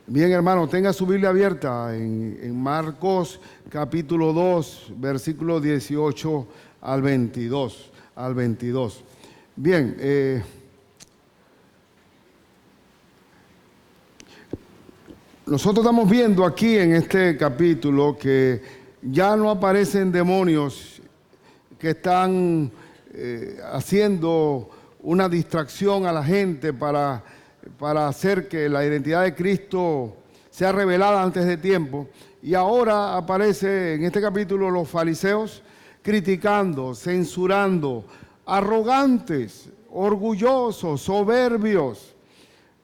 Bien, hermano, tenga su Biblia abierta en Marcos capítulo 2, versículo 18 al 22. Bien, nosotros estamos viendo aquí en este capítulo que ya no aparecen demonios que están haciendo una distracción a la gente para hacer que la identidad de Cristo sea revelada antes de tiempo. Y ahora aparece en este capítulo los fariseos criticando, censurando, arrogantes, orgullosos, soberbios,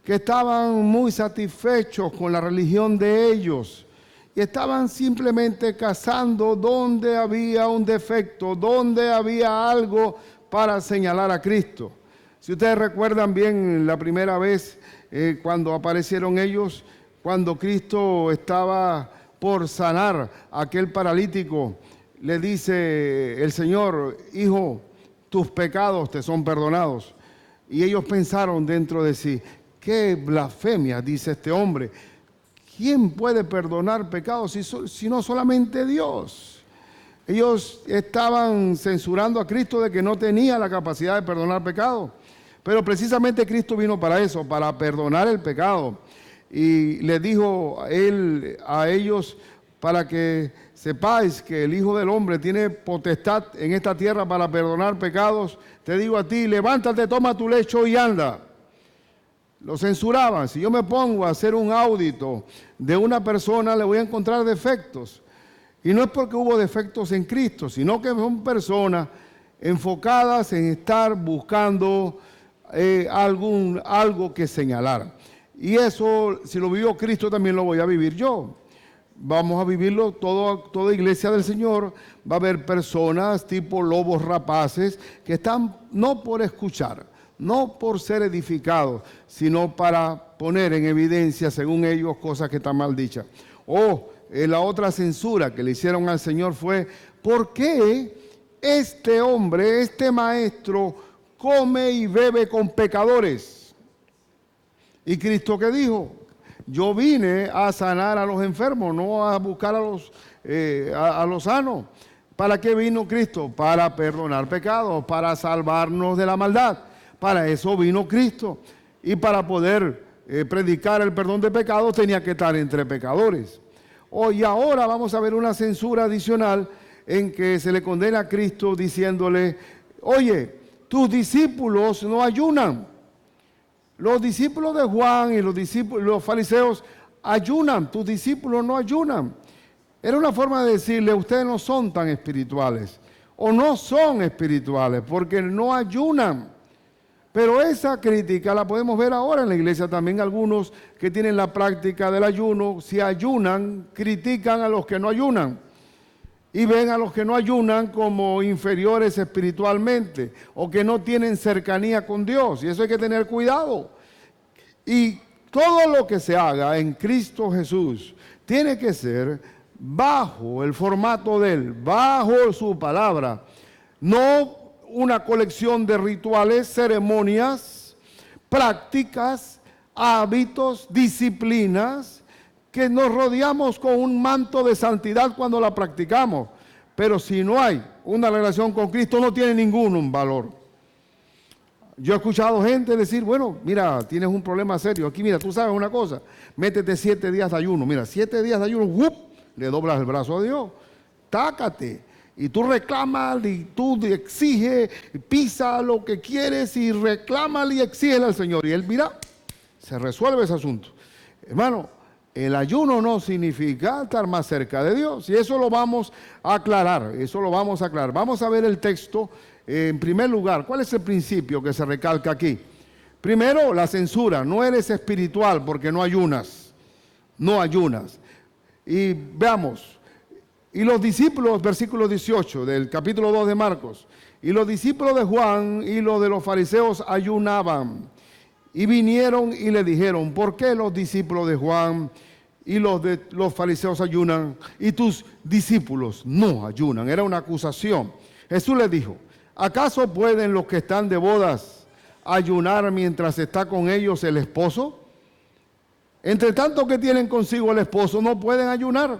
que estaban muy satisfechos con la religión de ellos y estaban simplemente cazando donde había un defecto, donde había algo para señalar a Cristo. Si ustedes recuerdan bien la primera vez cuando aparecieron ellos, cuando Cristo estaba por sanar a aquel paralítico, le dice el Señor: hijo, tus pecados te son perdonados. Y ellos pensaron dentro de sí: qué blasfemia dice este hombre. ¿Quién puede perdonar pecados si no solamente Dios? Ellos estaban censurando a Cristo de que no tenía la capacidad de perdonar pecados. Pero precisamente Cristo vino para eso, para perdonar el pecado. Y le dijo a ellos: para que sepáis que el Hijo del Hombre tiene potestad en esta tierra para perdonar pecados, te digo a ti, levántate, toma tu lecho y anda. Lo censuraban. Si yo me pongo a hacer un audito de una persona, le voy a encontrar defectos. Y no es porque hubo defectos en Cristo, sino que son personas enfocadas en estar buscando algo que señalar. Y eso, si lo vivió Cristo, también lo voy a vivir yo. Vamos a vivirlo, toda iglesia del Señor. Va a haber personas tipo lobos rapaces que están no por escuchar, no por ser edificados, sino para poner en evidencia, según ellos, cosas que están mal dichas. La otra censura que le hicieron al Señor fue: ¿por qué este hombre, este maestro, come y bebe con pecadores? ¿Y Cristo qué dijo? Yo vine a sanar a los enfermos, no a buscar a los sanos. ¿Para qué vino Cristo? Para perdonar pecados, para salvarnos de la maldad. Para eso vino Cristo. Y para poder predicar el perdón de pecados tenía que estar entre pecadores. Y ahora vamos a ver una censura adicional en que se le condena a Cristo diciéndole: oye, tus discípulos no ayunan. Los discípulos de Juan y los fariseos ayunan, tus discípulos no ayunan. Era una forma de decirle: ustedes no son tan espirituales, o no son espirituales, porque no ayunan. Pero esa crítica la podemos ver ahora en la iglesia también. Algunos que tienen la práctica del ayuno, si ayunan, critican a los que no ayunan. Y ven a los que no ayunan como inferiores espiritualmente o que no tienen cercanía con Dios. Y eso hay que tener cuidado. Y todo lo que se haga en Cristo Jesús tiene que ser bajo el formato de Él, bajo su palabra. No una colección de rituales, ceremonias, prácticas, hábitos, disciplinas, que nos rodeamos con un manto de santidad cuando la practicamos. Pero si no hay una relación con Cristo, no tiene ningún valor. Yo he escuchado gente decir: bueno, mira, tienes un problema serio. Aquí, mira, tú sabes una cosa, métete 7 días de ayuno. Mira, 7 días de ayuno, ¡wup!, le doblas el brazo a Dios. Tácate. Y tú reclamas y tú exiges, pisa lo que quieres y reclamas y exiges al Señor. Y Él, mira, se resuelve ese asunto. Hermano, el ayuno no significa estar más cerca de Dios. Y eso lo vamos a aclarar, Vamos a ver el texto. En primer lugar, ¿cuál es el principio que se recalca aquí? Primero, la censura. No eres espiritual porque no ayunas. No ayunas. Y veamos. Y los discípulos, versículo 18 del capítulo 2 de Marcos, y los discípulos de Juan y los de los fariseos ayunaban. Y vinieron y le dijeron: ¿por qué los discípulos de Juan y los de los fariseos ayunan y tus discípulos no ayunan? Era una acusación. Jesús les dijo: ¿acaso pueden los que están de bodas ayunar mientras está con ellos el esposo? Entre tanto que tienen consigo el esposo, no pueden ayunar.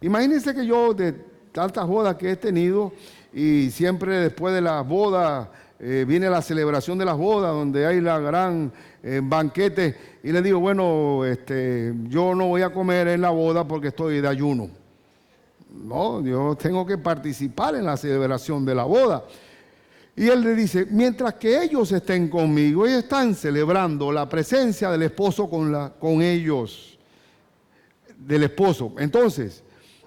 Imagínense que yo, de tantas bodas que he tenido, y siempre después de las bodas, viene la celebración de las bodas, donde hay la gran banquete, y le digo, bueno, yo no voy a comer en la boda porque estoy de ayuno. No, yo tengo que participar en la celebración de la boda. Y él le dice, mientras que ellos estén conmigo, ellos están celebrando la presencia del esposo con ellos, del esposo. Entonces,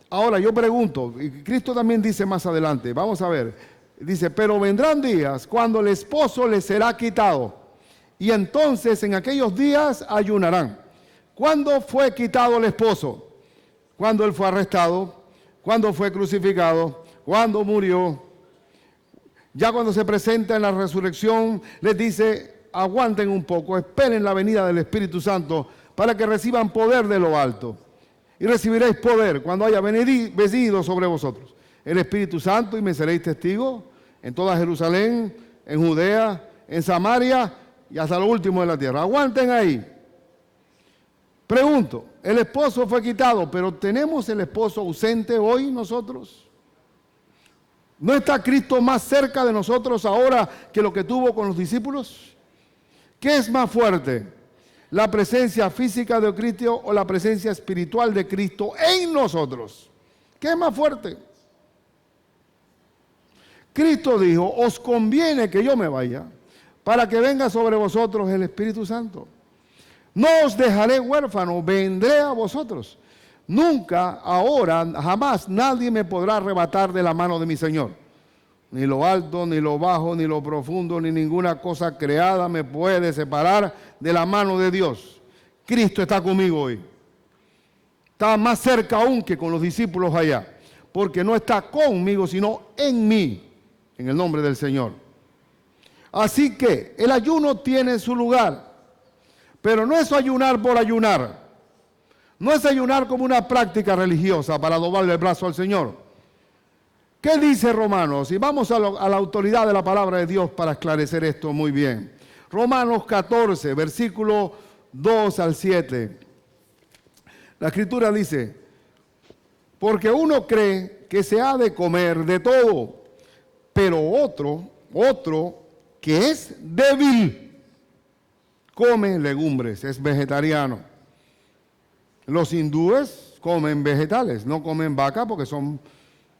ahora yo pregunto, y Cristo también dice más adelante, vamos a ver, dice, pero vendrán días cuando el esposo les será quitado, y entonces en aquellos días ayunarán. ¿Cuándo fue quitado el esposo? Cuando él fue arrestado, cuando fue crucificado, cuando murió. Ya cuando se presenta en la resurrección, les dice, aguanten un poco, esperen la venida del Espíritu Santo para que reciban poder de lo alto. Y recibiréis poder cuando haya venido sobre vosotros el Espíritu Santo, y me seréis testigos en toda Jerusalén, en Judea, en Samaria y hasta lo último de la tierra. Aguanten ahí. Pregunto, el esposo fue quitado, pero ¿tenemos el esposo ausente hoy nosotros? ¿No está Cristo más cerca de nosotros ahora que lo que tuvo con los discípulos? ¿Qué es más fuerte? ¿La presencia física de Cristo o la presencia espiritual de Cristo en nosotros? ¿Qué es más fuerte? Cristo dijo, os conviene que yo me vaya para que venga sobre vosotros el Espíritu Santo. No os dejaré huérfano, vendré a vosotros. Nunca, ahora, jamás nadie me podrá arrebatar de la mano de mi Señor. Ni lo alto, ni lo bajo, ni lo profundo, ni ninguna cosa creada me puede separar de la mano de Dios. Cristo está conmigo hoy. Está más cerca aún que con los discípulos allá, porque no está conmigo, sino en mí, en el nombre del Señor. Así que el ayuno tiene su lugar, pero no es ayunar por ayunar. No es ayunar como una práctica religiosa para doblarle el brazo al Señor. ¿Qué dice Romanos? Y vamos a la autoridad de la palabra de Dios para esclarecer esto muy bien. Romanos 14, versículo 2 al 7. La Escritura dice, porque uno cree que se ha de comer de todo, pero otro que es débil, come legumbres, es vegetariano. Los hindúes comen vegetales, no comen vaca porque son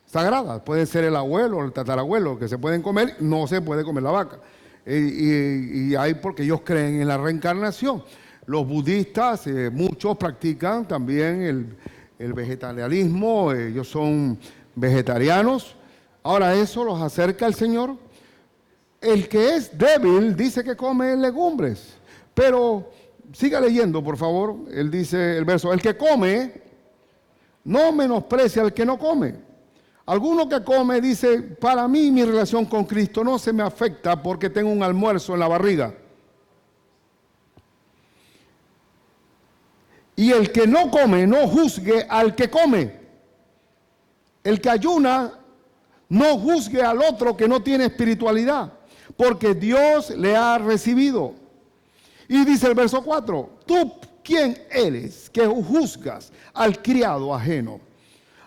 sagradas. Puede ser el abuelo o el tatarabuelo que se pueden comer, no se puede comer la vaca. Y hay porque ellos creen en la reencarnación. Los budistas, muchos practican también el vegetarianismo, ellos son vegetarianos. Ahora eso los acerca al Señor. El que es débil dice que come legumbres, pero siga leyendo, por favor. Él dice el verso, el que come no menosprecia al que no come. Alguno que come dice, para mí mi relación con Cristo no se me afecta porque tengo un almuerzo en la barriga. Y el que no come, no juzgue al que come. El que ayuna, no juzgue al otro que no tiene espiritualidad, porque Dios le ha recibido. Y dice el verso 4, ¿tú quién eres que juzgas al criado ajeno?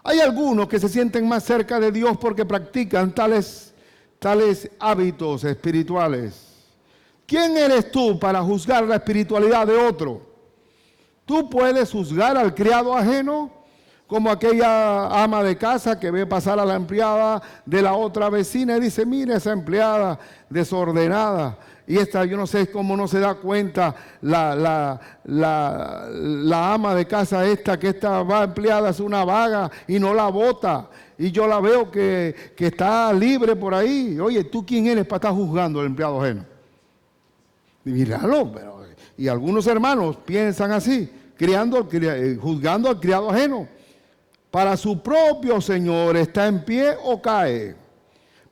Hay algunos que se sienten más cerca de Dios porque practican tales hábitos espirituales. ¿Quién eres tú para juzgar la espiritualidad de otro? ¿Tú puedes juzgar al criado ajeno? Como aquella ama de casa que ve pasar a la empleada de la otra vecina y dice, mira esa empleada desordenada. Y esta, yo no sé cómo no se da cuenta la ama de casa esta, que esta empleada es una vaga y no la bota. Y yo la veo que está libre por ahí. Oye, ¿tú quién eres para estar juzgando al empleado ajeno? Y míralo, pero, y algunos hermanos piensan así, juzgando al criado ajeno. Para su propio Señor está en pie o cae,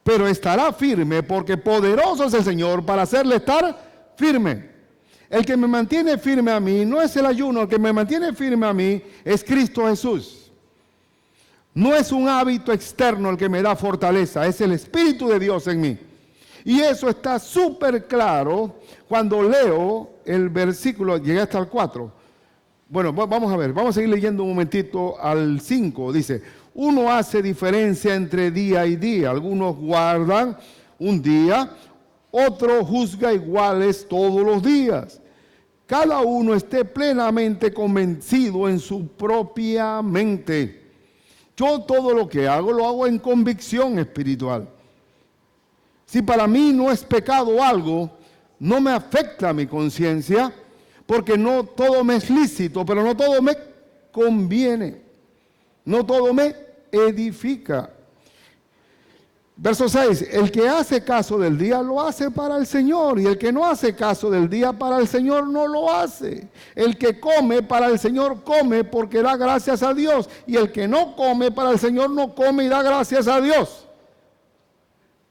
pero estará firme porque poderoso es el Señor para hacerle estar firme. El que me mantiene firme a mí no es el ayuno, el que me mantiene firme a mí es Cristo Jesús. No es un hábito externo el que me da fortaleza, es el Espíritu de Dios en mí. Y eso está súper claro cuando leo el versículo, llegué hasta el 4. Bueno, vamos a ver, vamos a seguir leyendo un momentito al 5. Dice, uno hace diferencia entre día y día. Algunos guardan un día, otro juzga iguales todos los días. Cada uno esté plenamente convencido en su propia mente. Yo todo lo que hago, lo hago en convicción espiritual. Si para mí no es pecado algo, no me afecta mi conciencia, porque no todo me es lícito, pero no todo me conviene. No todo me edifica. Verso 6, el que hace caso del día lo hace para el Señor, y el que no hace caso del día para el Señor no lo hace. El que come para el Señor come porque da gracias a Dios, y el que no come para el Señor no come y da gracias a Dios.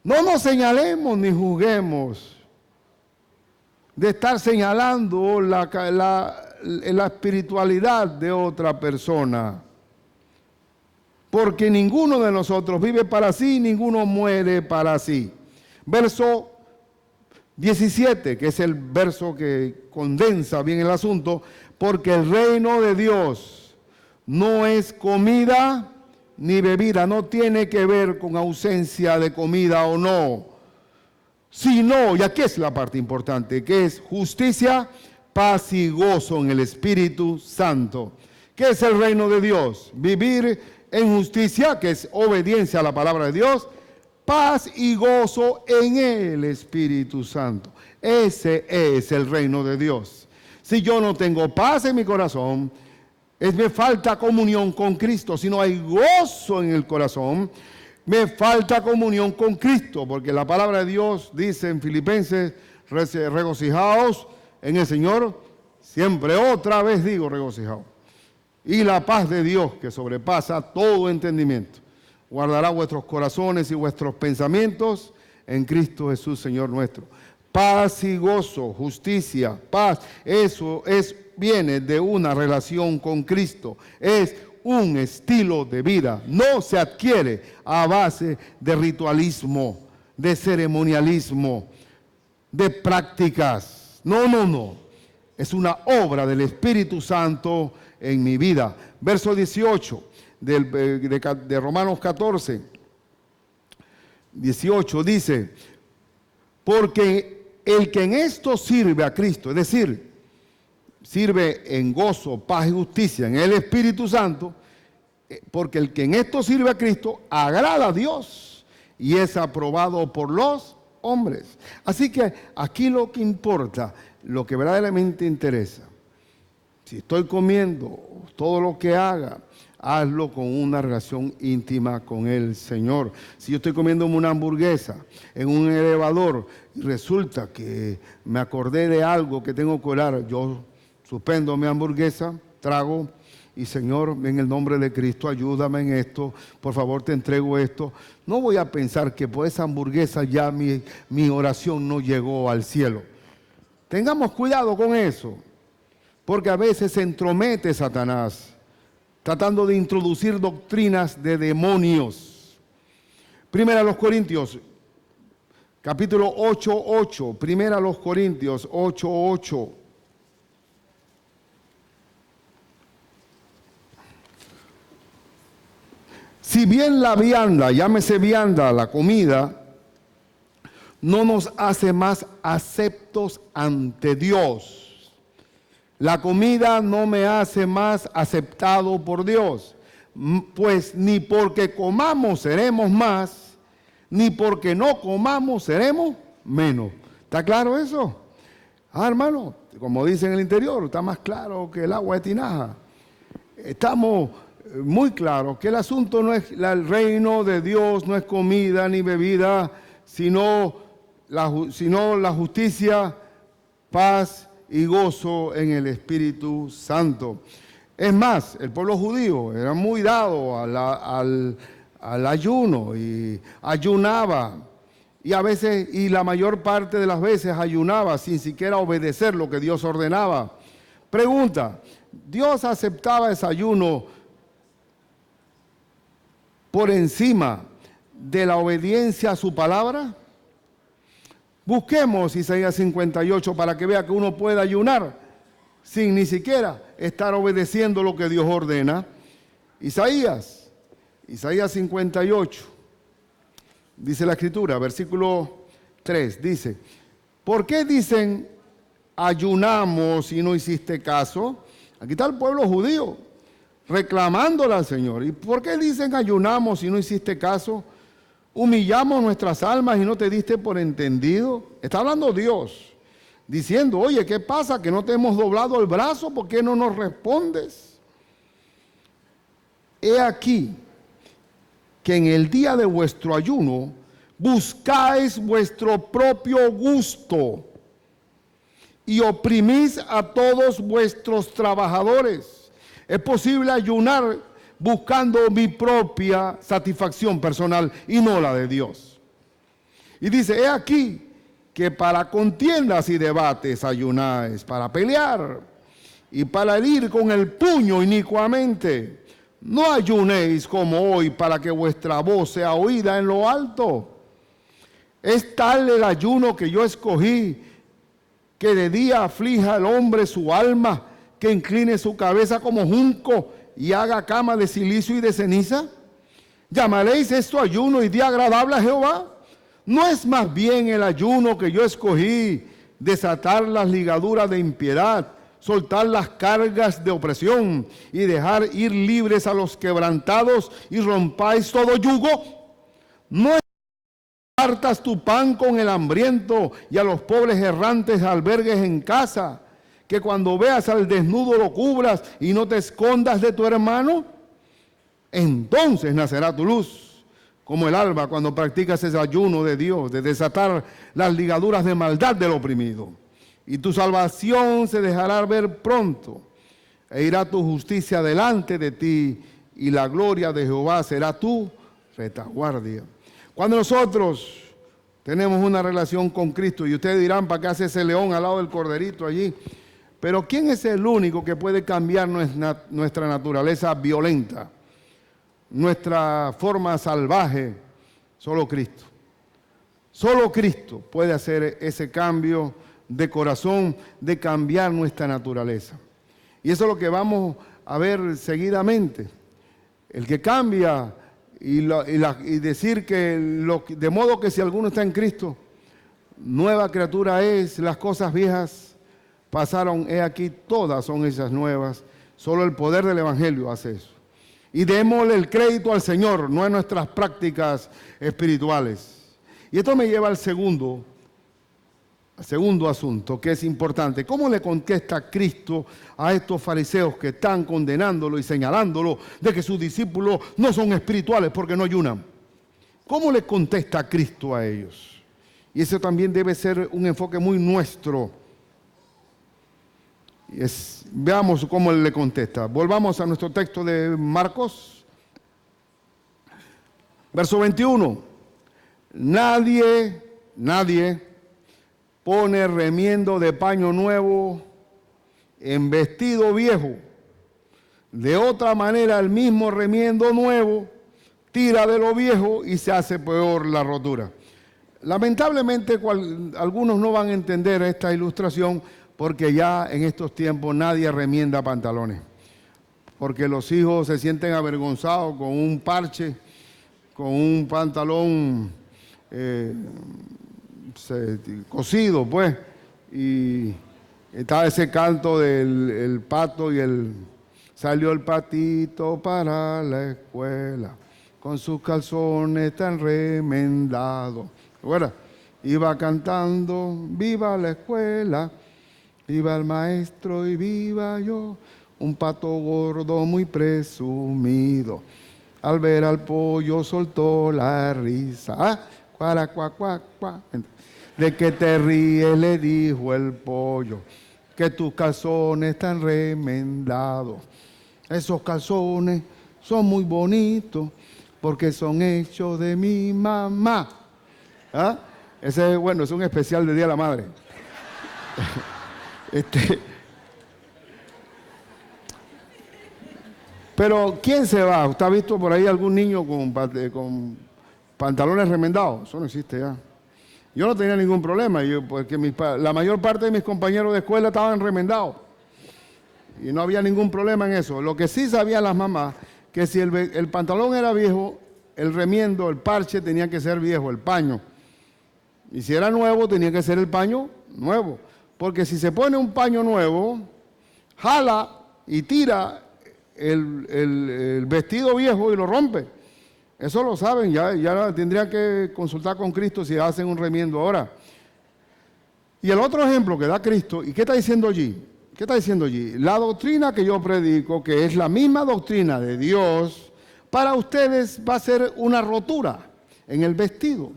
No nos señalemos ni juzguemos de estar señalando la espiritualidad de otra persona. Porque ninguno de nosotros vive para sí, ninguno muere para sí. Verso 17, que es el verso que condensa bien el asunto, porque el reino de Dios no es comida ni bebida, no tiene que ver con ausencia de comida o no, sino, y aquí es la parte importante, que es justicia, paz y gozo en el Espíritu Santo. ¿Qué es el reino de Dios? Vivir en justicia, que es obediencia a la palabra de Dios, paz y gozo en el Espíritu Santo. Ese es el reino de Dios. Si yo no tengo paz en mi corazón, me falta comunión con Cristo. Si no hay gozo en el corazón, me falta comunión con Cristo, porque la palabra de Dios dice en Filipenses, regocijaos en el Señor, siempre otra vez digo regocijaos. Y la paz de Dios, que sobrepasa todo entendimiento, guardará vuestros corazones y vuestros pensamientos en Cristo Jesús, Señor nuestro. Paz y gozo, justicia, paz, eso viene de una relación con Cristo. Es un estilo de vida. No se adquiere a base de ritualismo, de ceremonialismo, de prácticas. No. Es una obra del Espíritu Santo en mi vida. Verso 18 de Romanos 14, 18 dice, porque el que en esto sirve a Cristo, es decir, sirve en gozo, paz y justicia en el Espíritu Santo, porque el que en esto sirve a Cristo agrada a Dios y es aprobado por los hombres. Así que aquí lo que importa, lo que verdaderamente interesa, si estoy comiendo, todo lo que haga, hazlo con una relación íntima con el Señor. Si yo estoy comiendo una hamburguesa en un elevador y resulta que me acordé de algo que tengo que orar, yo suspendo mi hamburguesa, trago y Señor, en el nombre de Cristo, ayúdame en esto, por favor te entrego esto. No voy a pensar que por esa hamburguesa ya mi oración no llegó al cielo. Tengamos cuidado con eso. Porque a veces se entromete Satanás tratando de introducir doctrinas de demonios. Primera a los Corintios, capítulo 8:8. Primera a los Corintios 8:8. Si bien la vianda, llámese vianda, la comida, no nos hace más aceptos ante Dios. La comida no me hace más aceptado por Dios, pues ni porque comamos seremos más, ni porque no comamos seremos menos. ¿Está claro eso? Hermano, como dicen en el interior, está más claro que el agua de tinaja. Estamos muy claros que el asunto no es el reino de Dios, no es comida ni bebida, sino la justicia, paz y gozo en el Espíritu Santo. Es más, el pueblo judío era muy dado al ayuno y ayunaba. Y a veces, y la mayor parte de las veces ayunaba sin siquiera obedecer lo que Dios ordenaba. Pregunta, ¿Dios aceptaba ese ayuno por encima de la obediencia a su palabra? Busquemos Isaías 58 para que vea que uno puede ayunar sin ni siquiera estar obedeciendo lo que Dios ordena. Isaías 58, dice la Escritura, versículo 3, dice: ¿por qué dicen ayunamos y no hiciste caso? Aquí está el pueblo judío reclamándole al Señor. ¿Y por qué dicen ayunamos y no hiciste caso? Humillamos nuestras almas y no te diste por entendido. Está hablando Dios, diciendo: oye, ¿qué pasa? ¿Que no te hemos doblado el brazo? ¿Por qué no nos respondes? He aquí que en el día de vuestro ayuno buscáis vuestro propio gusto y oprimís a todos vuestros trabajadores. Es posible ayunar buscando mi propia satisfacción personal y no la de Dios. Y dice: he aquí que para contiendas y debates ayunáis, para pelear y para herir con el puño inicuamente. No ayunéis como hoy para que vuestra voz sea oída en lo alto. Es tal el ayuno que yo escogí, que de día aflija al hombre su alma, que incline su cabeza como junco y haga cama de silicio y de ceniza. ¿Llamaréis esto ayuno y día agradable a Jehová? ¿No es más bien el ayuno que yo escogí, desatar las ligaduras de impiedad, soltar las cargas de opresión y dejar ir libres a los quebrantados y rompáis todo yugo? ¿No apartas tu pan con el hambriento y a los pobres errantes albergues en casa? ¿Que cuando veas al desnudo lo cubras y no te escondas de tu hermano? Entonces nacerá tu luz, como el alba, cuando practicas ese ayuno de Dios, de desatar las ligaduras de maldad del oprimido. Y tu salvación se dejará ver pronto, e irá tu justicia delante de ti, y la gloria de Jehová será tu retaguardia. Cuando nosotros tenemos una relación con Cristo, y ustedes dirán: ¿para qué hace ese león al lado del corderito allí? Pero ¿quién es el único que puede cambiar nuestra naturaleza violenta, nuestra forma salvaje? Solo Cristo. Solo Cristo puede hacer ese cambio de corazón, de cambiar nuestra naturaleza. Y eso es lo que vamos a ver seguidamente. El que cambia y decir que de modo que si alguno está en Cristo, nueva criatura es, las cosas viejas pasaron, he aquí, todas son esas nuevas. Solo el poder del Evangelio hace eso. Y démosle el crédito al Señor, no a nuestras prácticas espirituales. Y esto me lleva al segundo asunto, que es importante. ¿Cómo le contesta Cristo a estos fariseos que están condenándolo y señalándolo de que sus discípulos no son espirituales porque no ayunan? ¿Cómo le contesta Cristo a ellos? Y eso también debe ser un enfoque muy nuestro. Veamos cómo él le contesta. Volvamos a nuestro texto de Marcos, verso 21. Nadie pone remiendo de paño nuevo en vestido viejo. De otra manera, el mismo remiendo nuevo tira de lo viejo y se hace peor la rotura. Lamentablemente, algunos no van a entender esta ilustración, porque ya en estos tiempos nadie remienda pantalones, porque los hijos se sienten avergonzados con un parche, con un pantalón cosido, pues, y está ese canto del pato y salió el patito para la escuela con sus calzones tan remendados. Bueno, iba cantando: viva la escuela, viva el maestro y viva yo, un pato gordo muy presumido. Al ver al pollo soltó la risa. Cuara, cuá, cuá, cuá. ¿De qué te ríes?, le dijo el pollo, que tus calzones están remendados. Esos calzones son muy bonitos porque son hechos de mi mamá. ¿Ah? Ese es, bueno, es un especial de Día de la Madre. Pero ¿quién se va? ¿Usted ha visto por ahí algún niño con pantalones remendados? Eso no existe ya. Yo no tenía ningún problema, porque la mayor parte de mis compañeros de escuela estaban remendados. y no había ningún problema en eso. Lo que sí sabían las mamás, que si el pantalón era viejo, el remiendo, el parche tenía que ser viejo, el paño. Y si era nuevo, tenía que ser el paño nuevo. Porque si se pone un paño nuevo, jala y tira el vestido viejo y lo rompe. Eso lo saben, ya tendría que consultar con Cristo si hacen un remiendo ahora. Y el otro ejemplo que da Cristo, ¿y qué está diciendo allí? ¿Qué está diciendo allí? La doctrina que yo predico, que es la misma doctrina de Dios, para ustedes va a ser una rotura en el vestido.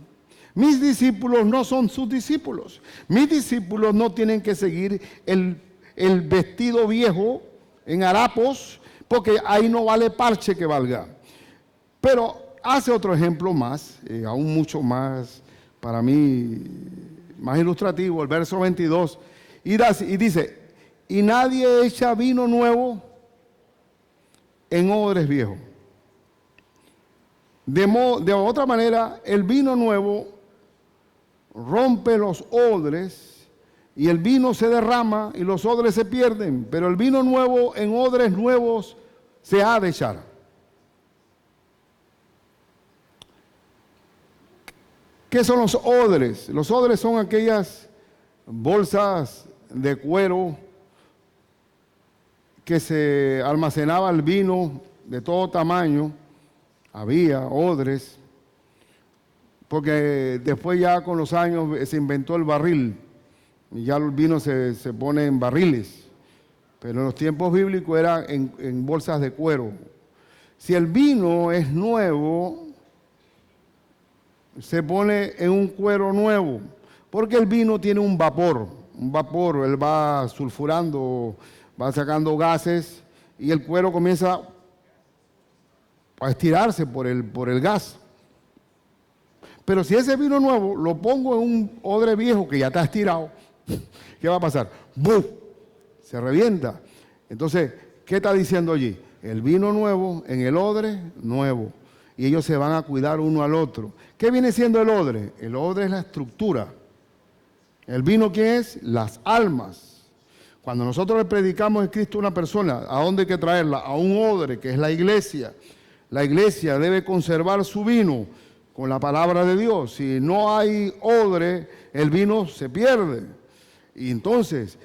Mis discípulos no son sus discípulos. Mis discípulos no tienen que seguir el vestido viejo en harapos, porque ahí no vale parche que valga. Pero hace otro ejemplo más, aún mucho más, para mí, más ilustrativo, el verso 22, y dice, y nadie echa vino nuevo en odres viejos. De otra manera, el vino nuevo rompe los odres y el vino se derrama y los odres se pierden, pero el vino nuevo en odres nuevos se ha de echar. ¿Qué son los odres? Los odres son aquellas bolsas de cuero que se almacenaba el vino de todo tamaño. Había odres, porque después ya con los años se inventó el barril, y ya el vino se pone en barriles, pero en los tiempos bíblicos era en bolsas de cuero. Si el vino es nuevo, se pone en un cuero nuevo, porque el vino tiene un vapor, él va sulfurando, va sacando gases, y el cuero comienza a estirarse por el gas. Pero si ese vino nuevo lo pongo en un odre viejo que ya está estirado, ¿qué va a pasar? ¡Buf! Se revienta. Entonces, ¿qué está diciendo allí? El vino nuevo en el odre nuevo. Y ellos se van a cuidar uno al otro. ¿Qué viene siendo el odre? El odre es la estructura. ¿El vino qué es? Las almas. Cuando nosotros le predicamos a Cristo a una persona, ¿a dónde hay que traerla? A un odre, que es la iglesia. La iglesia debe conservar su vino con la palabra de Dios. Si no hay odre, el vino se pierde. Y entonces,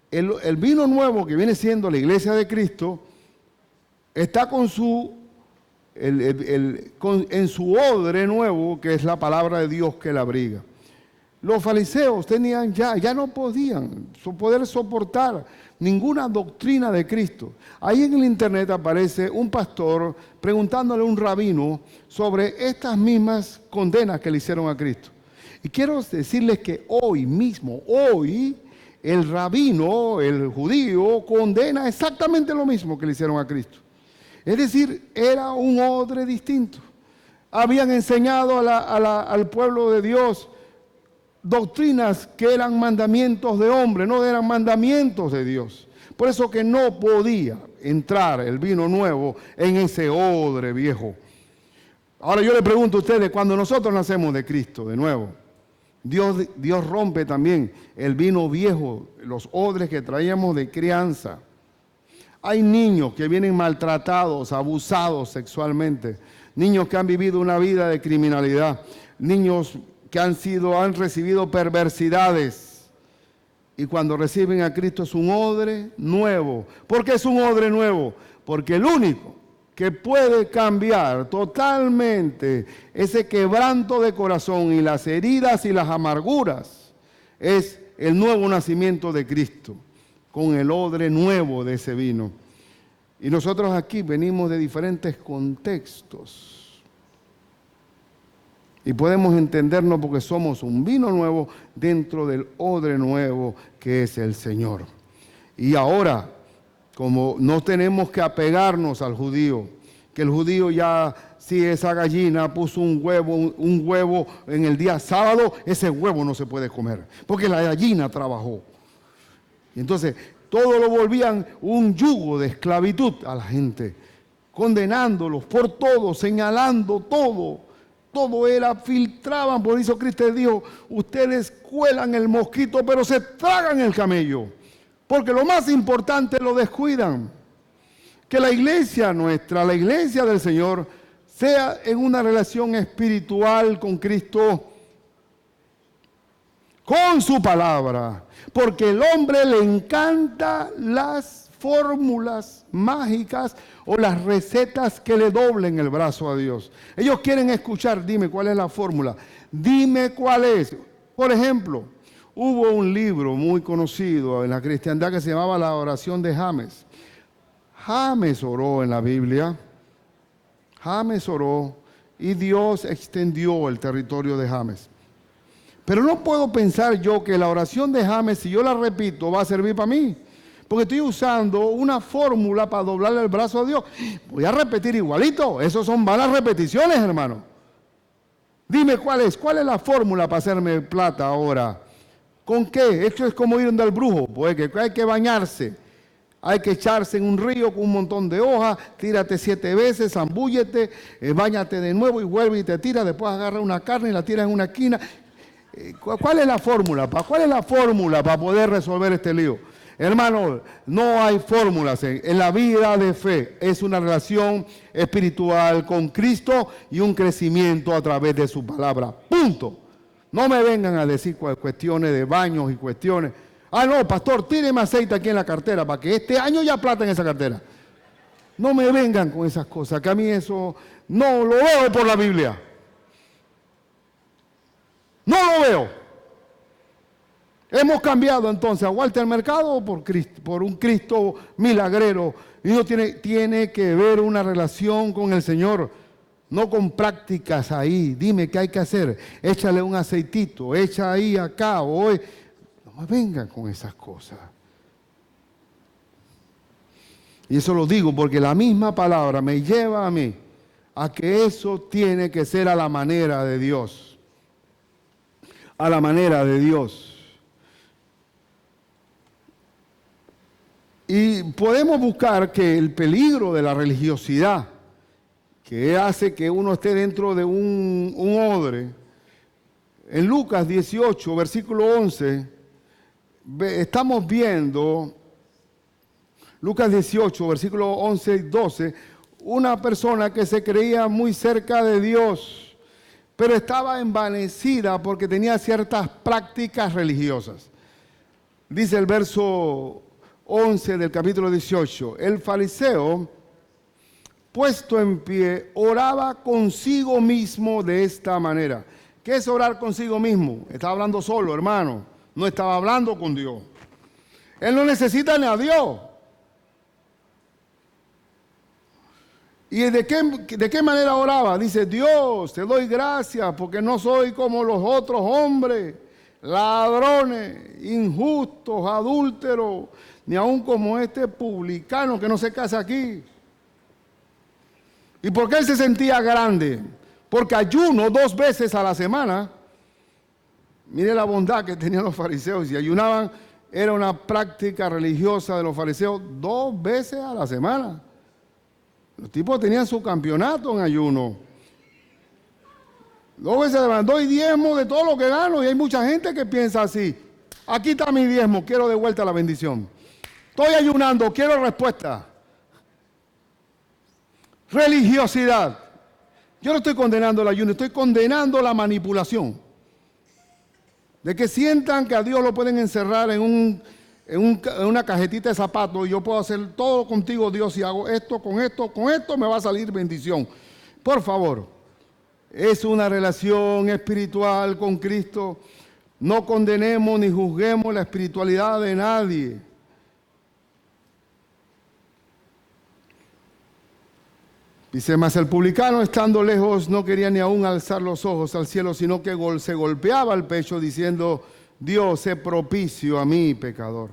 el vino nuevo que viene siendo la iglesia de Cristo, está con en su odre nuevo, que es la palabra de Dios que la abriga. Los fariseos tenían ya no podían poder soportar ninguna doctrina de Cristo. Ahí en el internet aparece un pastor preguntándole a un rabino sobre estas mismas condenas que le hicieron a Cristo. Y quiero decirles que hoy mismo, el rabino, el judío, condena exactamente lo mismo que le hicieron a Cristo. Es decir, era un odre distinto. Habían enseñado al pueblo de Dios doctrinas que eran mandamientos de hombre, no eran mandamientos de Dios. Por eso que no podía entrar el vino nuevo en ese odre viejo. Ahora yo le pregunto a ustedes, cuando nosotros nacemos de Cristo de nuevo, Dios rompe también el vino viejo, los odres que traíamos de crianza. Hay niños que vienen maltratados, abusados sexualmente, niños que han vivido una vida de criminalidad, niños que han recibido perversidades, y cuando reciben a Cristo es un odre nuevo. ¿Por qué es un odre nuevo? Porque el único que puede cambiar totalmente ese quebranto de corazón y las heridas y las amarguras es el nuevo nacimiento de Cristo, con el odre nuevo de ese vino. Y nosotros aquí venimos de diferentes contextos. Y podemos entendernos porque somos un vino nuevo dentro del odre nuevo que es el Señor. Y ahora, como no tenemos que apegarnos al judío, que el judío ya, si esa gallina puso un huevo en el día sábado, ese huevo no se puede comer, porque la gallina trabajó. Y entonces, todo lo volvían un yugo de esclavitud a la gente, condenándolos por todo, señalando todo. Todo era, filtraban, por eso Cristo dijo, ustedes cuelan el mosquito, pero se tragan el camello. porque lo más importante lo descuidan. Que la iglesia nuestra, la iglesia del Señor, sea en una relación espiritual con Cristo, con su palabra, porque el hombre le encanta las fórmulas mágicas o las recetas que le doblen el brazo a Dios. Ellos quieren escuchar, dime cuál es la fórmula, dime cuál es. Por ejemplo, hubo un libro muy conocido en la cristiandad que se llamaba La oración de James. James oró en la Biblia, James oró y Dios extendió el territorio de James. Pero no puedo pensar yo que la oración de James, si yo la repito, va a servir para mí. Porque estoy usando una fórmula para doblarle el brazo a Dios. Voy a repetir igualito. Esos son malas repeticiones, hermano. Dime cuál es la fórmula para hacerme plata ahora. ¿Con qué? Esto es como ir al brujo. Pues que hay que bañarse. Hay que echarse en un río con un montón de hojas, tírate 7 veces, zambúllete, báñate de nuevo y vuelve y te tira, después agarra una carne y la tiras en una esquina. ¿Cuál es la fórmula? ¿Cuál es la fórmula para poder resolver este lío? Hermano, no hay fórmulas en la vida de fe. Es una relación espiritual con Cristo y un crecimiento a través de su palabra. Punto. No me vengan a decir cuestiones de baños y cuestiones. Ah, no, pastor, tíreme aceite aquí en la cartera para que este año haya plata en esa cartera. No me vengan con esas cosas, que a mí eso no lo veo por la Biblia. No lo veo. Hemos cambiado entonces a Walter Mercado por un Cristo milagrero. Y uno tiene que ver una relación con el Señor, no con prácticas ahí. Dime qué hay que hacer. Échale un aceitito, echa ahí acá. Hoy. No me vengan con esas cosas. Y eso lo digo porque la misma palabra me lleva a mí a que eso tiene que ser a la manera de Dios. A la manera de Dios. Y podemos buscar que el peligro de la religiosidad, que hace que uno esté dentro de un odre, en Lucas 18, versículo 11, estamos viendo, Lucas 18, versículo 11 y 12, una persona que se creía muy cerca de Dios, pero estaba envanecida porque tenía ciertas prácticas religiosas. Dice el verso 11 del capítulo 18, el fariseo, puesto en pie, oraba consigo mismo de esta manera. ¿Qué es orar consigo mismo? Estaba hablando solo, hermano. No estaba hablando con Dios. Él no necesita ni a Dios. ¿Y de qué manera oraba? Dice, Dios, te doy gracias porque no soy como los otros hombres, ladrones, injustos, adúlteros, ni aun como este publicano que no se casa aquí. ¿Y por qué él se sentía grande? Porque ayuno 2 veces a la semana. Mire la bondad que tenían los fariseos. Si ayunaban, era una práctica religiosa de los fariseos 2 veces a la semana. Los tipos tenían su campeonato en ayuno. 2 veces a la semana. Doy diezmo de todo lo que gano. Y hay mucha gente que piensa así. Aquí está mi diezmo, quiero de vuelta la bendición. Estoy ayunando, quiero respuesta. Religiosidad. Yo no estoy condenando el ayuno, estoy condenando la manipulación. De que sientan que a Dios lo pueden encerrar en una cajetita de zapatos y yo puedo hacer todo contigo, Dios, si hago esto, con esto me va a salir bendición. Por favor, es una relación espiritual con Cristo. No condenemos ni juzguemos la espiritualidad de nadie. Dice, mas el publicano estando lejos no quería ni aún alzar los ojos al cielo, sino que se golpeaba el pecho diciendo, Dios, sé propicio a mí, pecador.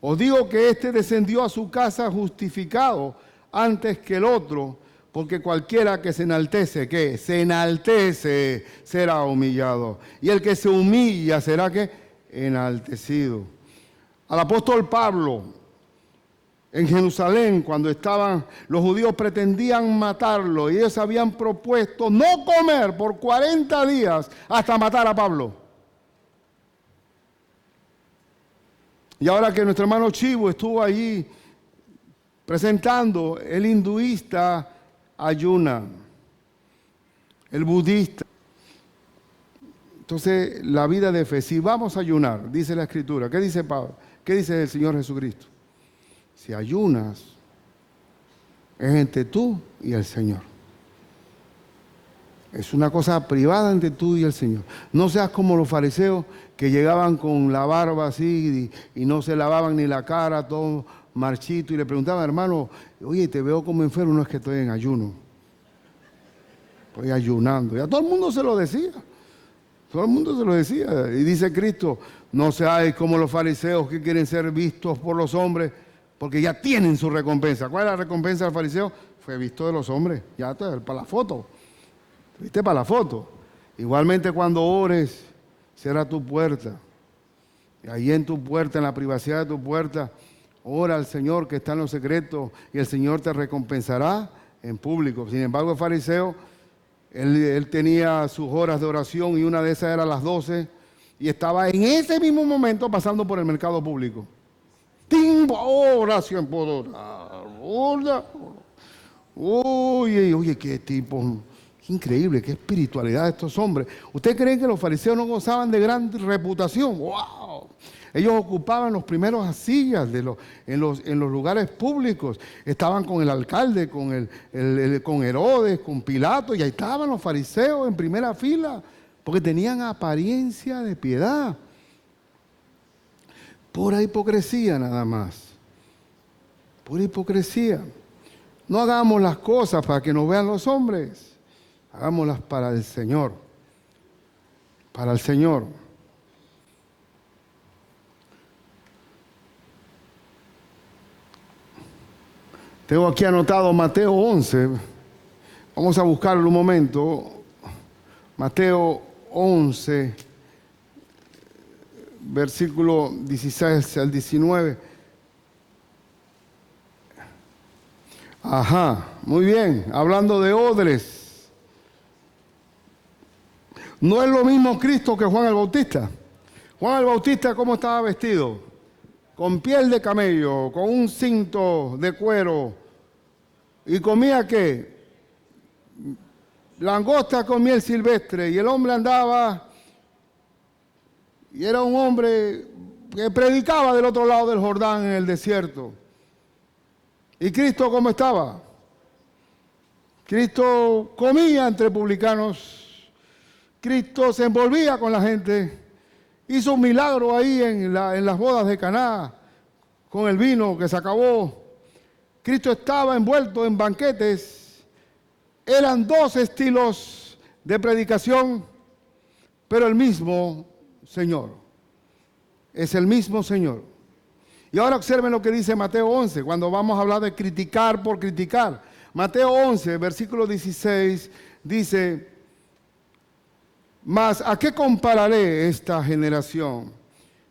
Os digo que éste descendió a su casa justificado antes que el otro, porque cualquiera que se enaltece, ¿qué? Se enaltece, será humillado. Y el que se humilla será, ¿qué? Enaltecido. Al apóstol Pablo, en Jerusalén, cuando estaban, los judíos pretendían matarlo y ellos habían propuesto no comer por 40 días hasta matar a Pablo. Y ahora que nuestro hermano Chivo estuvo allí presentando, el hinduista ayuna, el budista. Entonces, la vida de fe, si vamos a ayunar, dice la Escritura, ¿qué dice Pablo? ¿Qué dice el Señor Jesucristo? Si ayunas, es entre tú y el Señor. Es una cosa privada entre tú y el Señor. No seas como los fariseos que llegaban con la barba así y no se lavaban ni la cara, todo marchito, y le preguntaban, hermano, oye, te veo como enfermo. No, es que estoy en ayuno. Estoy ayunando. Y a todo el mundo se lo decía. Todo el mundo se lo decía. Y dice Cristo, no seáis como los fariseos que quieren ser vistos por los hombres, porque ya tienen su recompensa. ¿Cuál es la recompensa del fariseo? Fue visto de los hombres. Ya está, para la foto. ¿Viste? Para la foto. Igualmente cuando ores, cierra tu puerta. Y ahí en tu puerta, en la privacidad de tu puerta, ora al Señor que está en los secretos y el Señor te recompensará en público. Sin embargo, el fariseo, él tenía sus horas de oración y una de esas era a las 12 y estaba en ese mismo momento pasando por el mercado público. ¡Timbo! Oración por orar. Oye, qué tipo, qué increíble, qué espiritualidad de estos hombres. ¿Ustedes creen que los fariseos no gozaban de gran reputación? ¡Wow! Ellos ocupaban los primeros sillas en los lugares públicos. Estaban con el alcalde, con Herodes, con Pilato, y ahí estaban los fariseos en primera fila, porque tenían apariencia de piedad. Pura hipocresía nada más. Pura hipocresía. No hagamos las cosas para que nos vean los hombres. Hagámoslas para el Señor. Para el Señor. Tengo aquí anotado Mateo 11. Vamos a buscarlo un momento. Mateo 11, versículo 16 al 19. Ajá, muy bien. Hablando de odres. No es lo mismo Cristo que Juan el Bautista. Juan el Bautista, ¿cómo estaba vestido? Con piel de camello, con un cinto de cuero. ¿Y comía qué? Langosta con miel silvestre. Y el hombre andaba, y era un hombre que predicaba del otro lado del Jordán en el desierto. ¿Y Cristo cómo estaba? Cristo comía entre publicanos. Cristo se envolvía con la gente. Hizo un milagro ahí en las bodas de Caná, con el vino que se acabó. Cristo estaba envuelto en banquetes. Eran dos estilos de predicación, pero el mismo Señor. Es el mismo Señor. Y ahora observen lo que dice Mateo 11, cuando vamos a hablar de criticar por criticar. Mateo 11, versículo 16, dice, mas ¿a qué compararé esta generación?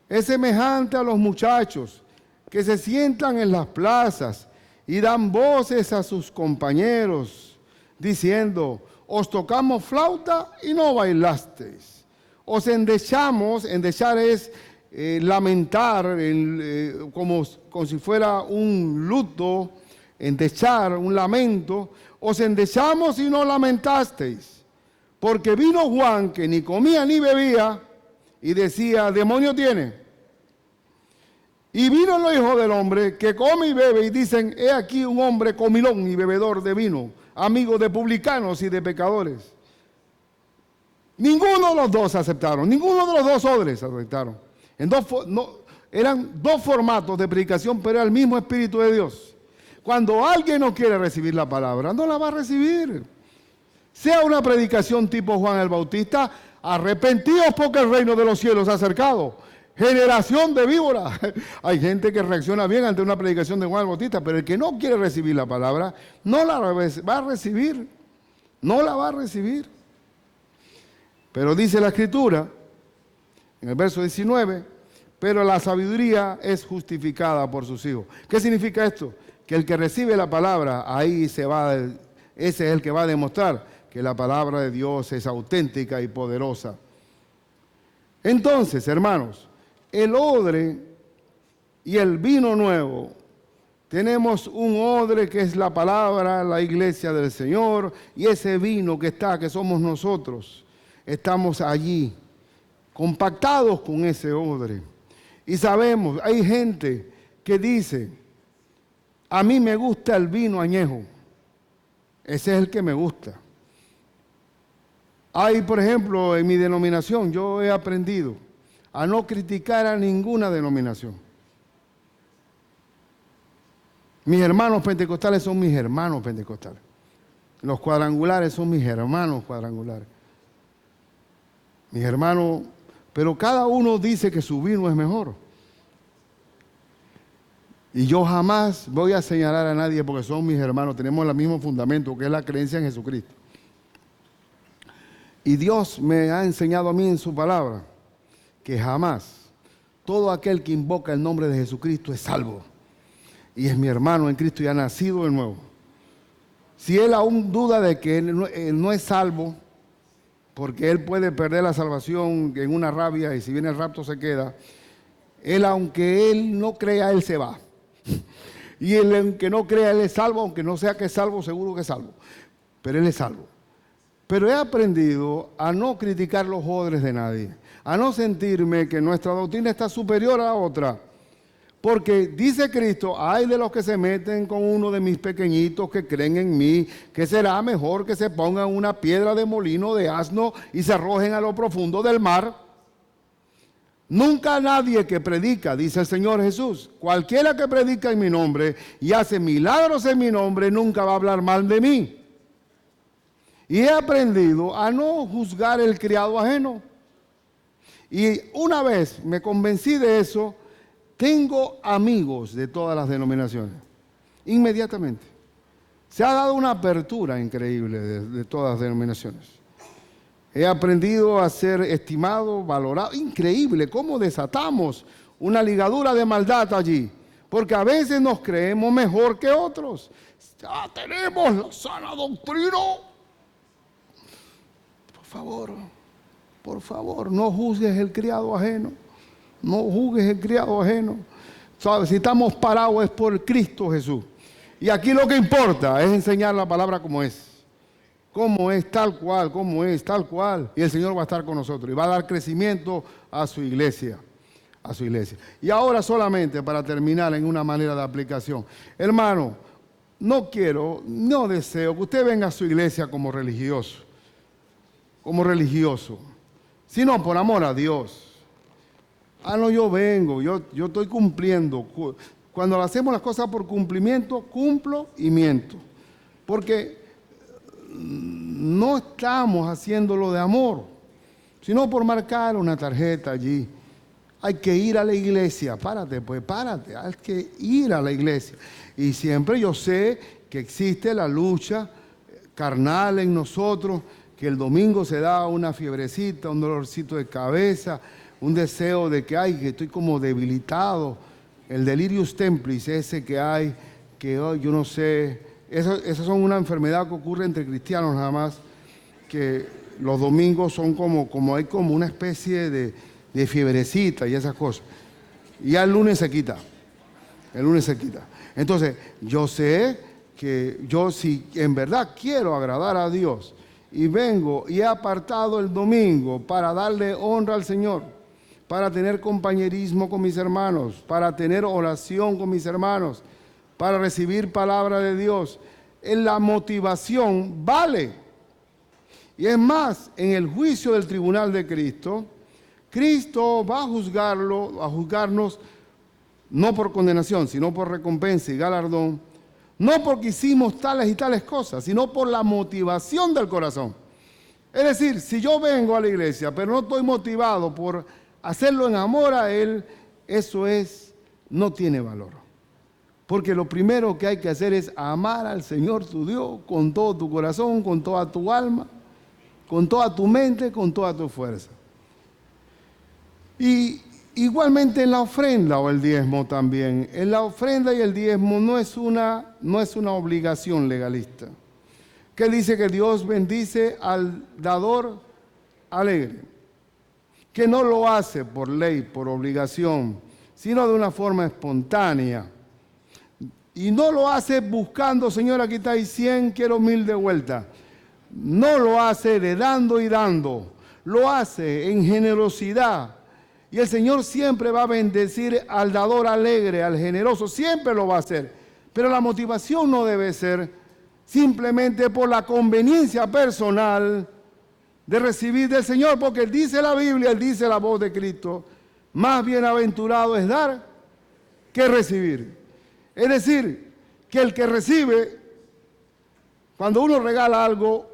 Es semejante a los muchachos que se sientan en las plazas y dan voces a sus compañeros, diciendo, os tocamos flauta y no bailasteis. Os endechamos, endechar es lamentar, como si fuera un luto, endechar, un lamento. Os endechamos y no lamentasteis. Porque vino Juan, que ni comía ni bebía, y decía, demonio tiene. Y vino los hijos del hombre, que come y bebe, y dicen, he aquí un hombre comilón y bebedor de vino, amigo de publicanos y de pecadores. Ninguno de los dos aceptaron, ninguno de los dos odres aceptaron. Eran dos formatos de predicación, pero era el mismo Espíritu de Dios. Cuando alguien no quiere recibir la palabra, no la va a recibir. Sea una predicación tipo Juan el Bautista, arrepentidos porque el reino de los cielos se ha acercado. Generación de víboras. Hay gente que reacciona bien ante una predicación de Juan el Bautista, pero el que no quiere recibir la palabra, no la va a recibir. No la va a recibir. Pero dice la Escritura, en el verso 19, pero la sabiduría es justificada por sus hijos. ¿Qué significa esto? Que el que recibe la palabra, ahí ese es el que va a demostrar que la palabra de Dios es auténtica y poderosa. Entonces, hermanos, el odre y el vino nuevo. Tenemos un odre que es la palabra, la iglesia del Señor, y ese vino que está, que somos nosotros, estamos allí, compactados con ese odre. Y sabemos, hay gente que dice, a mí me gusta el vino añejo, ese es el que me gusta. Hay, por ejemplo, en mi denominación, yo he aprendido a no criticar a ninguna denominación. Mis hermanos pentecostales son mis hermanos pentecostales. Los cuadrangulares son mis hermanos cuadrangulares. Mis hermanos, pero cada uno dice que su vino es mejor. Y yo jamás voy a señalar a nadie porque son mis hermanos. Tenemos el mismo fundamento, que es la creencia en Jesucristo. Y Dios me ha enseñado a mí en su palabra que jamás todo aquel que invoca el nombre de Jesucristo es salvo. Y es mi hermano en Cristo y ha nacido de nuevo. Si él aún duda de que él no es salvo, porque él puede perder la salvación en una rabia y si viene el rapto se queda, él aunque él no crea, él se va. Y él aunque no crea, él es salvo, aunque no sea que es salvo, seguro que es salvo. Pero él es salvo. Pero he aprendido a no criticar los odres de nadie, a no sentirme que nuestra doctrina está superior a la otra. Porque dice Cristo, ay de los que se meten con uno de mis pequeñitos que creen en mí, que será mejor que se pongan una piedra de molino de asno y se arrojen a lo profundo del mar. Nunca nadie que predica, dice el Señor Jesús, cualquiera que predica en mi nombre y hace milagros en mi nombre, nunca va a hablar mal de mí. Y he aprendido a no juzgar el criado ajeno. Y una vez me convencí de eso, tengo amigos de todas las denominaciones, inmediatamente. Se ha dado una apertura increíble de todas las denominaciones. He aprendido a ser estimado, valorado, increíble cómo desatamos una ligadura de maldad allí, porque a veces nos creemos mejor que otros. Ya tenemos la sana doctrina. Por favor, no juzgues el criado ajeno. No juzgues el criado ajeno. ¿Sabes? Si estamos parados es por Cristo Jesús. Y aquí lo que importa es enseñar la palabra como es. Como es, tal cual, como es, tal cual. Y el Señor va a estar con nosotros y va a dar crecimiento a su iglesia. A su iglesia. Y ahora solamente para terminar en una manera de aplicación. Hermano, no deseo que usted venga a su iglesia como religioso. Sino por amor a Dios. No, yo vengo, yo estoy cumpliendo. Cuando hacemos las cosas por cumplimiento, cumplo y miento. Porque no estamos haciéndolo de amor, sino por marcar una tarjeta allí. Hay que ir a la iglesia. Párate, hay que ir a la iglesia. Y siempre yo sé que existe la lucha carnal en nosotros, que el domingo se da una fiebrecita, un dolorcito de cabeza, un deseo de que estoy como debilitado, el delirius templis ese que hay, que yo no sé, esas son una enfermedad que ocurre entre cristianos nada más, que los domingos son hay como una especie de fiebrecita y esas cosas. Y ya el lunes se quita. Entonces, yo sé que yo si en verdad quiero agradar a Dios y vengo y he apartado el domingo para darle honra al Señor, para tener compañerismo con mis hermanos, para tener oración con mis hermanos, para recibir palabra de Dios, la motivación vale. Y es más, en el juicio del tribunal de Cristo, Cristo va a juzgarnos no por condenación, sino por recompensa y galardón, no porque hicimos tales y tales cosas, sino por la motivación del corazón. Es decir, si yo vengo a la iglesia, pero no estoy motivado por hacerlo en amor a Él, eso no tiene valor. Porque lo primero que hay que hacer es amar al Señor tu Dios con todo tu corazón, con toda tu alma, con toda tu mente, con toda tu fuerza. Y igualmente en la ofrenda o el diezmo también. En la ofrenda y el diezmo no es una obligación legalista. Que dice que Dios bendice al dador alegre. Que no lo hace por ley, por obligación, sino de una forma espontánea. Y no lo hace buscando, Señor, aquí está, y 100, quiero 1000 de vuelta. No lo hace de dando y dando, lo hace en generosidad. Y el Señor siempre va a bendecir al dador alegre, al generoso, siempre lo va a hacer. Pero la motivación no debe ser simplemente por la conveniencia personal de recibir del Señor, porque Él dice la Biblia, Él dice la voz de Cristo, más bienaventurado es dar que recibir. Es decir, que el que recibe, cuando uno regala algo,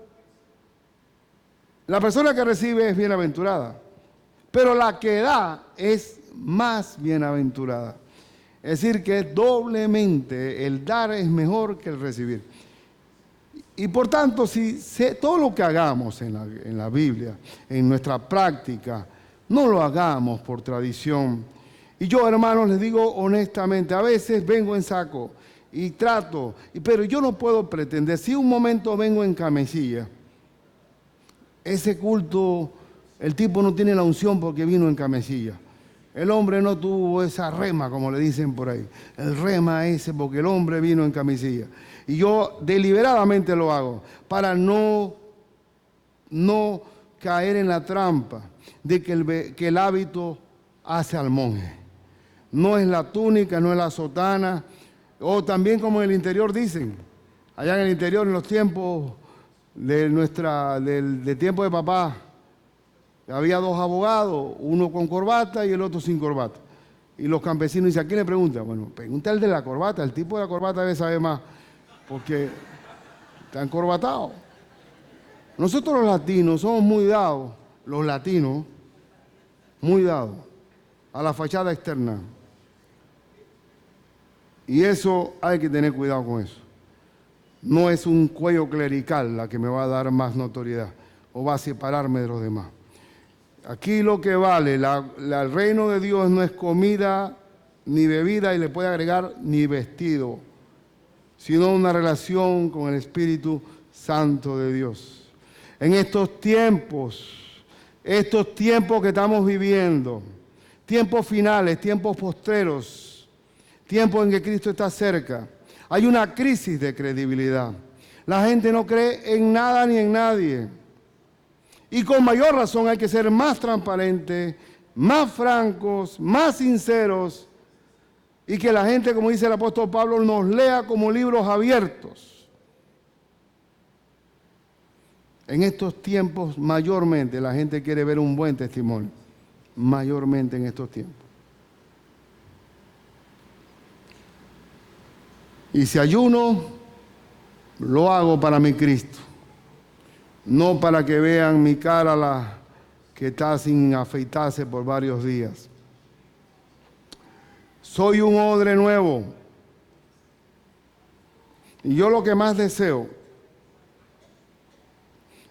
la persona que recibe es bienaventurada, pero la que da es más bienaventurada. Es decir, que doblemente el dar es mejor que el recibir. Y por tanto, si todo lo que hagamos en la Biblia, en nuestra práctica, no lo hagamos por tradición. Y yo, hermanos, les digo honestamente, a veces vengo en saco y trato, pero yo no puedo pretender, si un momento vengo en camisilla, ese culto, el tipo no tiene la unción porque vino en camisilla. El hombre no tuvo esa rema, como le dicen por ahí. El rema ese porque el hombre vino en camisilla. Y yo deliberadamente lo hago para no caer en la trampa de que el hábito hace al monje. No es la túnica, no es la sotana, o también como en el interior dicen, allá en el interior en los tiempos del tiempo de papá, había 2 abogados, uno con corbata y el otro sin corbata. Y los campesinos dicen, ¿a quién le pregunta? Bueno, pregunta al de la corbata, el tipo de la corbata debe saber más, porque está encorbatado. Nosotros los latinos somos muy dados, los latinos, muy dados a la fachada externa. Y eso hay que tener cuidado con eso. No es un cuello clerical la que me va a dar más notoriedad o va a separarme de los demás. Aquí lo que vale, el reino de Dios no es comida ni bebida y le puede agregar ni vestido, sino una relación con el Espíritu Santo de Dios. En estos tiempos que estamos viviendo, tiempos finales, tiempos postreros, tiempos en que Cristo está cerca, hay una crisis de credibilidad. La gente no cree en nada ni en nadie. Y con mayor razón hay que ser más transparentes, más francos, más sinceros, y que la gente, como dice el apóstol Pablo, nos lea como libros abiertos. En estos tiempos, mayormente, la gente quiere ver un buen testimonio. Mayormente en estos tiempos. Y si ayuno, lo hago para mi Cristo. No para que vean mi cara que está sin afeitarse por varios días. Soy un odre nuevo. Y yo lo que más deseo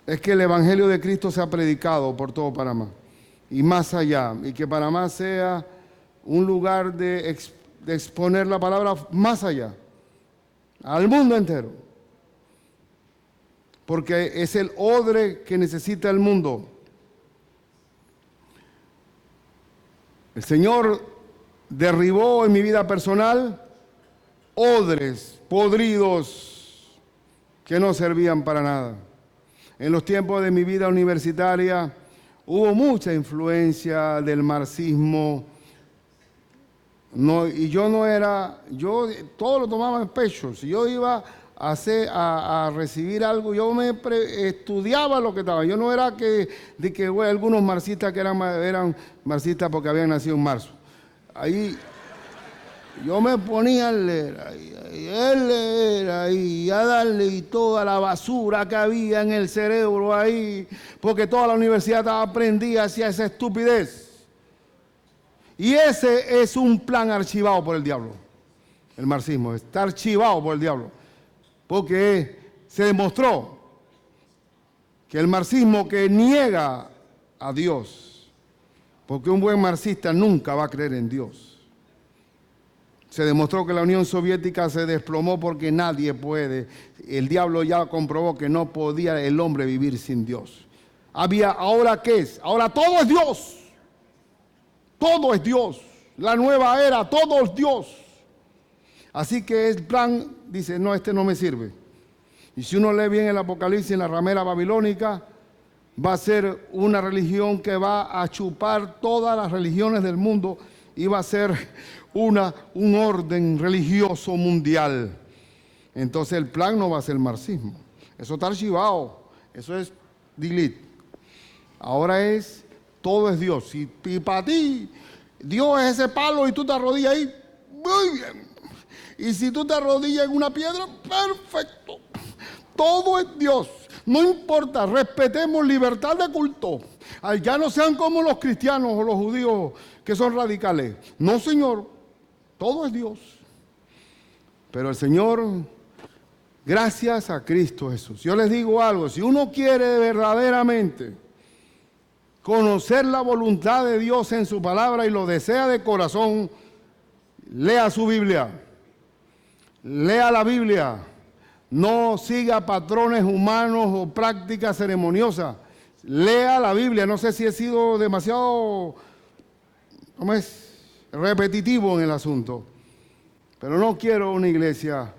es que el Evangelio de Cristo sea predicado por todo Panamá. Y más allá. Y que Panamá sea un lugar de exponer la palabra más allá. Al mundo entero. Porque es el odre que necesita el mundo. El Señor derribó en mi vida personal odres podridos que no servían para nada. En los tiempos de mi vida universitaria hubo mucha influencia del marxismo. Y yo todo lo tomaba en pecho. Si yo iba a recibir algo, yo estudiaba lo que estaba. Yo no era algunos marxistas que eran marxistas porque habían nacido en marzo. Ahí yo me ponía a leer ahí, a darle y toda la basura que había en el cerebro ahí, porque toda la universidad estaba prendida hacia esa estupidez. Y ese es un plan archivado por el diablo. El marxismo está archivado por el diablo. Porque se demostró que el marxismo que niega a Dios, porque un buen marxista nunca va a creer en Dios. Se demostró que la Unión Soviética se desplomó porque nadie puede. El diablo ya comprobó que no podía el hombre vivir sin Dios. ¿Ahora qué es? Ahora todo es Dios. Todo es Dios. la nueva era, todo es Dios. Así que el plan dice, no, este no me sirve. Y si uno lee bien el Apocalipsis en la ramera babilónica, va a ser una religión que va a chupar todas las religiones del mundo y va a ser un orden religioso mundial. Entonces el plan no va a ser el marxismo. Eso está archivado, eso es delete. Ahora es, todo es Dios. Y para ti, Dios es ese palo y tú te arrodillas ahí, muy bien. Y si tú te arrodillas en una piedra, perfecto. Todo es Dios. No importa, respetemos libertad de culto. Ya no sean como los cristianos o los judíos que son radicales. No, Señor, todo es Dios. Pero el Señor, gracias a Cristo Jesús. Yo les digo algo, si uno quiere verdaderamente conocer la voluntad de Dios en su palabra y lo desea de corazón, lea su Biblia. Lea la Biblia. No siga patrones humanos o prácticas ceremoniosas. Lea la Biblia. No sé si he sido demasiado, repetitivo en el asunto. Pero no quiero una iglesia